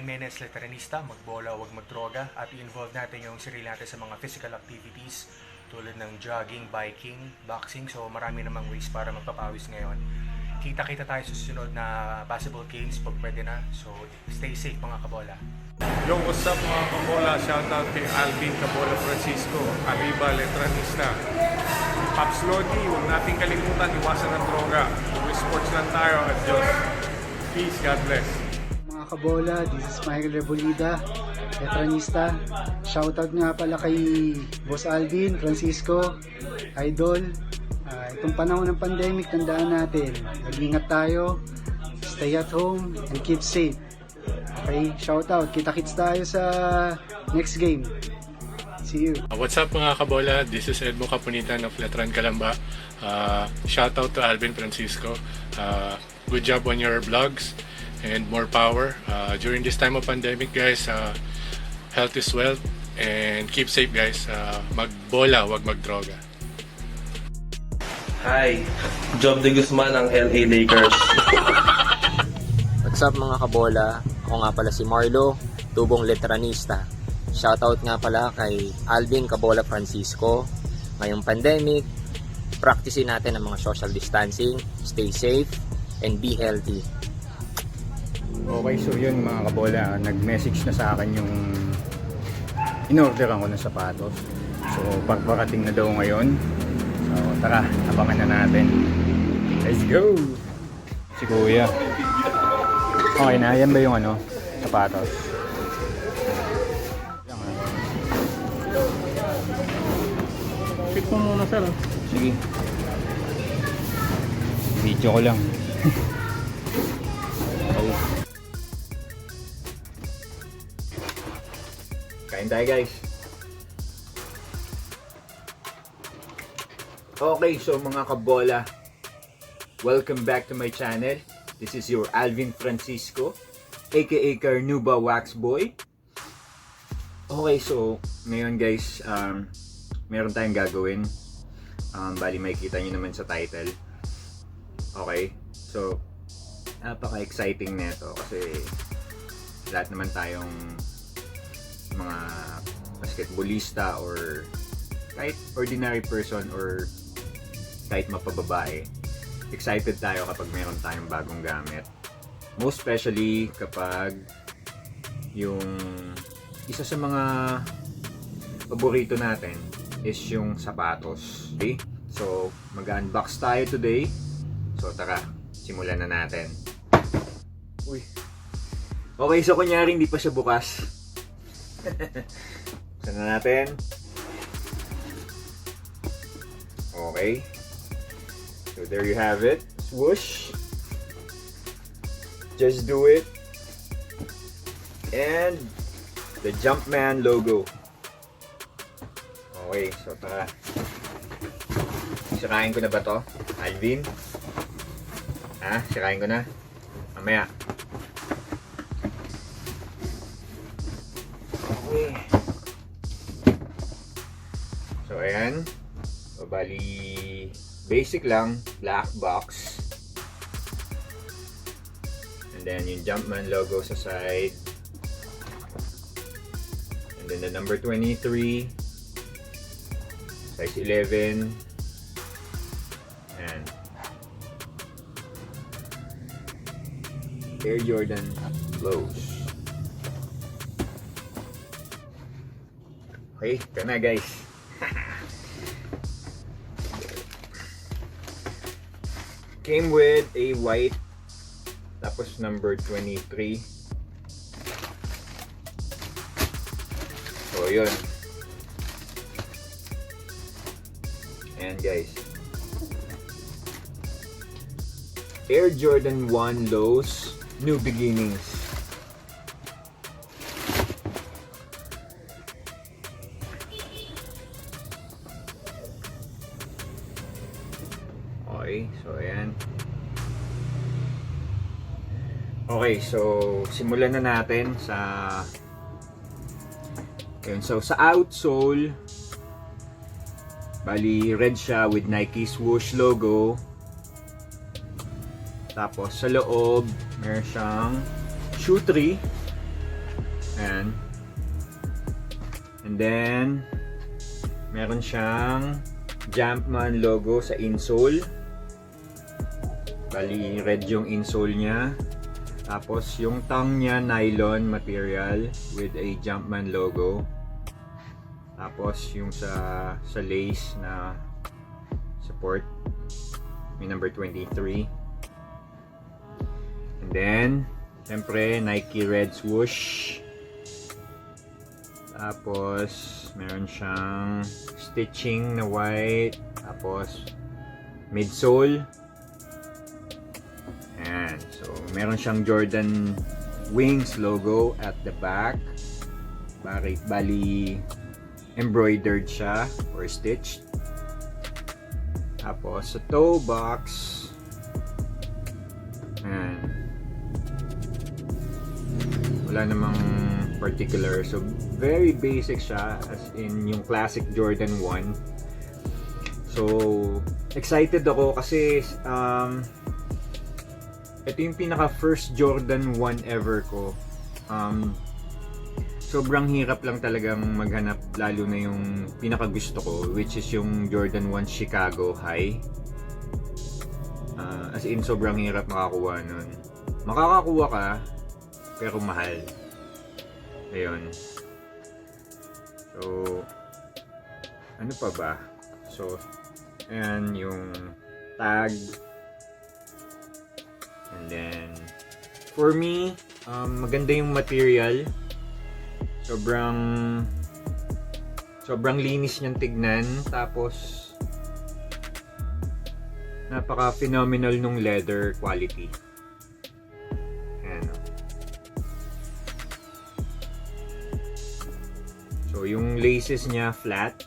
minutes letranista, magbola, wag magdroga, at i-involve natin yung sarili natin sa mga physical activities tulad ng jogging, biking, boxing. So marami namang ways para magpapawis ngayon. Kita-kita tayo sa susunod na basketball games pag pwede na. So stay safe mga kabola. Yo, what's up mga kabola? Shoutout kay Alvin Cabola Francisco, arriba letranista. Pops Lodi, huwag natin kalimutan, iwasan ng droga. Sports lang tayo at Diyos. Peace, God bless. Mga kabola, this is Michael REBULLIDA, letranista. Shoutout nga pala kay Boss Alvin Francisco, idol. Itong panahon ng pandemic, tandaan natin, mag-ingat tayo, stay at home, and keep safe. Okay, shoutout. Kita-kits tayo sa next game. See you. What's up mga kabola? This is Edmo Kapunitan of LETRAN Calamba. Shoutout to Alvin Francisco. Good job on your vlogs and more power. During this time of pandemic guys, health is wealth and keep safe guys. Magbola, wag magdroga. Hi, Job de GUZMAN ng LA Lakers. What's up mga kabola? Ako nga pala si Marlo, tubong letranista. Shoutout nga pala kay Alvin Cabola Francisco. Ngayong pandemic, practicein natin ang mga social distancing, stay safe, and be healthy. Okay, so yun mga kabola, nag-message na sa akin yung in-orderan ko ng sapatos. So pagparating na daw ngayon. So tara, abangan na natin. Let's go! Si Kuya. Okay na, yan ba yung sapatos? Pick mo muna sir. Sige. Video ko lang. Kain tayo guys. Okay, so mga kabola, welcome back to my channel. This is your Alvin Francisco, aka Carnuba Wax Boy. Okay, so ngayon guys, meron tayong gagawin. Bali makikita nyo naman sa title. Okay, so napaka-exciting nito kasi lahat naman tayong mga basketballista or kahit ordinary person or kahit mapababae, excited tayo kapag meron tayong bagong gamit. Most especially kapag yung isa sa mga paborito natin is yung sapatos. Okay? So, mag-unbox tayo today. So, tara, simulan na natin. Uy. Okay, so kunyari hindi pa siya bukas. Sana natin. Okay. So, there you have it. Swoosh. Just do it. And the Jumpman logo. Okay, so tara. Sirain ko na ba to? Alvin? Ha? Sirain ko na? Mamaya. Okay. So, ayan. So, bali, basic lang. Black box. And then, yung Jumpman logo sa side. And then, the number 23. Size 11. And Air Jordan lows. Okay, ito na guys. Came with a white, tapos number 23. So yun. Ayan guys. Air Jordan 1 lows, new beginnings. Okay, so ayan. Okay, so simulan na natin sa ayun, so sa outsole, bali red siya with Nike swoosh logo. Tapos sa loob, meron siyang shoe tree Ayan. And then, meron siyang Jumpman logo sa insole. Bali, red yung insole niya. Tapos, yung tongue niya, nylon material with a Jumpman logo. Tapos, yung sa lace na support, may number 23. And then, syempre, Nike red swoosh. Tapos, meron siyang stitching na white. Tapos, midsole. Ayan. So, meron siyang Jordan Wings logo at the back. Bali, embroidered siya or stitched. Tapos sa toe box, ayan, wala namang particular, so very basic siya, as in yung classic Jordan 1. So excited ako kasi ito yung pinaka first Jordan 1 ever ko. Sobrang hirap lang talagang maghanap, lalo na yung pinaka gusto ko, which is yung Jordan 1 Chicago High. As in, sobrang hirap makakuha nun. Makakakuha ka, pero mahal. Ayun. So, ano pa ba? So, ayan yung tag. And then, for me, maganda yung material. Sobrang linis niyang tignan. Tapos napaka-phenomenal nung leather quality. Ayan. So yung laces niya flat.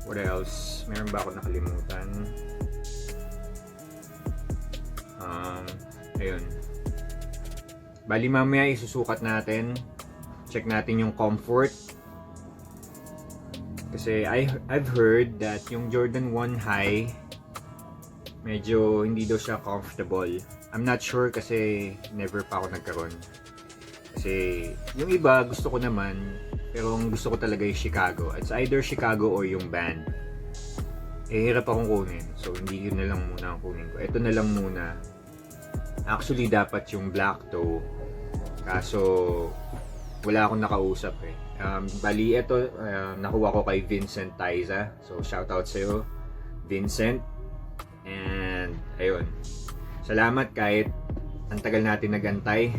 What else? Meron ba ako nakalimutan? Ayun. Bali mamaya isusukat natin. Check natin yung comfort. Kasi I've heard that yung Jordan 1 High medyo hindi daw siya comfortable. I'm not sure kasi never pa ako nagkaroon. Kasi yung iba gusto ko naman, pero ang gusto ko talaga yung Chicago. It's either Chicago or yung band. Hirap akong kunin. So hindi yun na lang muna ang kunin ko. Ito na lang muna. Actually dapat yung black toe. Kaso wala akong nakausap eh. Bali ito, nakuha ko kay Vincent Taiza. So shoutout sa'yo, Vincent. And ayun, salamat kahit ang tagal natin nagantay.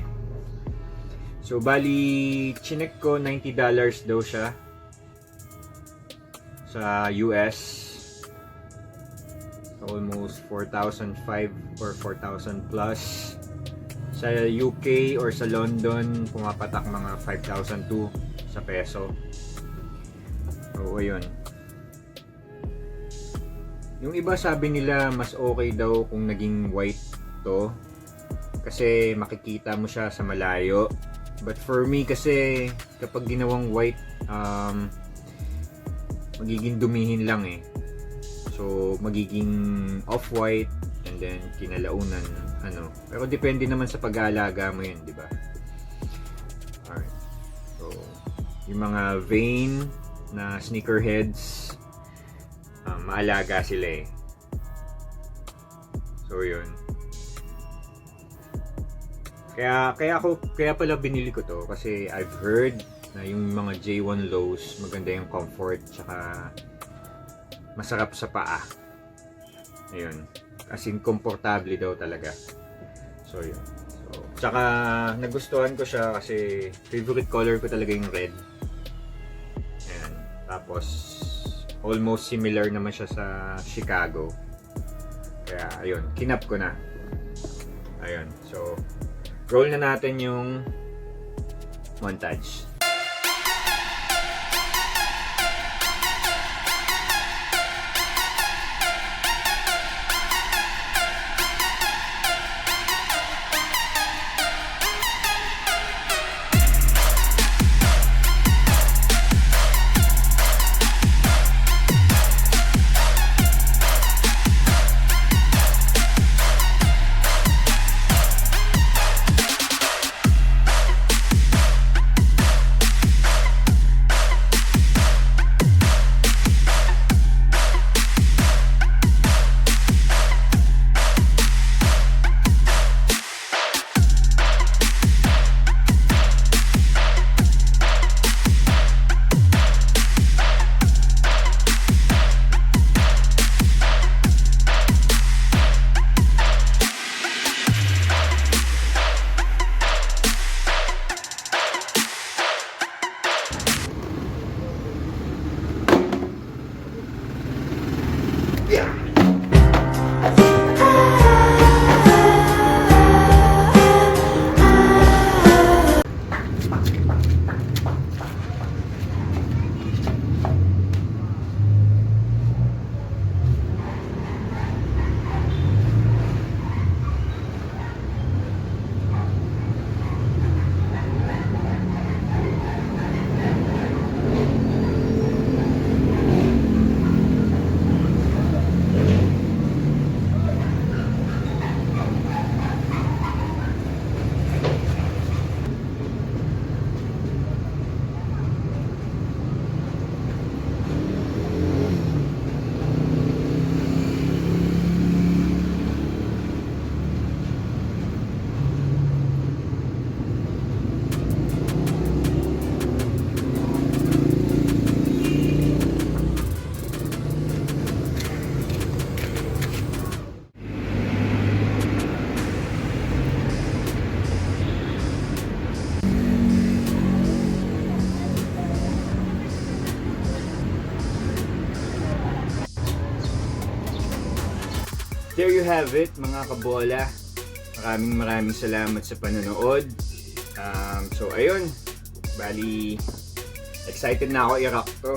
So bali, chinek ko $90 daw siya sa US. Almost 4,500 or 4,000 plus. Sa UK or sa London, pumapatak mga 5,002 sa peso. So, ayun. Yung iba sabi nila mas okay daw kung naging white to. Kasi makikita mo siya sa malayo. But for me kasi, kapag ginawang white, magiging dumihin lang eh. So, magiging off-white and then kinalaunan ano. Pero depende naman sa pag-aalaga mo yun, di ba? Alright. So, yung mga vain na sneakerheads, maalaga sila eh. So, yun. Kaya pala binili ko to kasi I've heard na yung mga J1 lows, maganda yung comfort tsaka masarap sa paa. Ayun. As in, komportable daw talaga. So, yun. So, tsaka, nagustuhan ko siya kasi favorite color ko talaga yung red. Ayan. Tapos, almost similar naman siya sa Chicago. Kaya, ayun. Kinap ko na. Ayun. So, roll na natin yung montage. there you have it mga kabola. Maraming salamat sa panonood. So ayun, bali excited na ako i-rock to.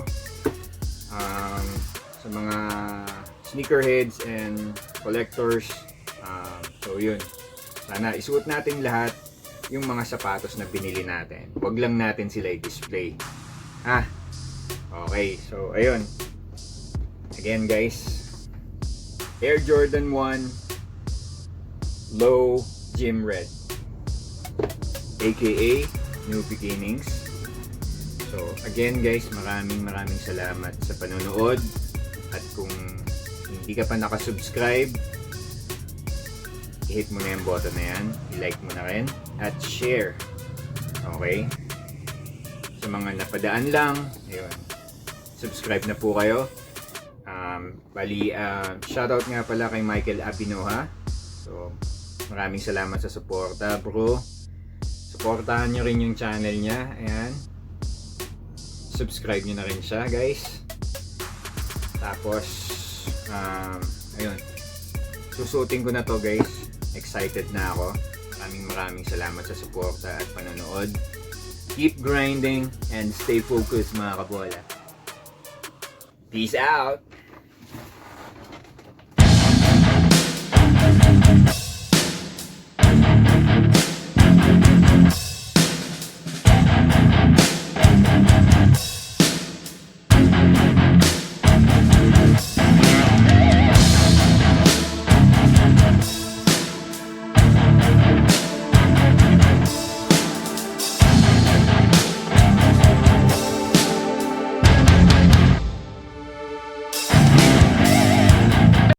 Sa mga sneakerheads and collectors. So yun, sana isuot natin lahat yung mga sapatos na binili natin. Huwag lang natin sila i-display. Okay, so ayun. Again guys, Air Jordan 1 Low Gym Red, aka New Beginnings. So again guys, maraming salamat sa panonood. At kung hindi ka pa nakasubscribe, i-hit mo na yung button na yan, i-like mo na rin, at share. Okay? Sa mga napadaan lang, ayun, subscribe na po kayo. Shoutout nga pala kay Michael Abinoha. So, maraming salamat sa suporta, bro. Suportahan nyo rin yung channel niya. Ayan. Subscribe nyo na rin siya, guys. Tapos, ayun. Susutin ko na to, guys. Excited na ako. Maraming salamat sa suporta at panonood. Keep grinding and stay focused, mga kabola. Peace out!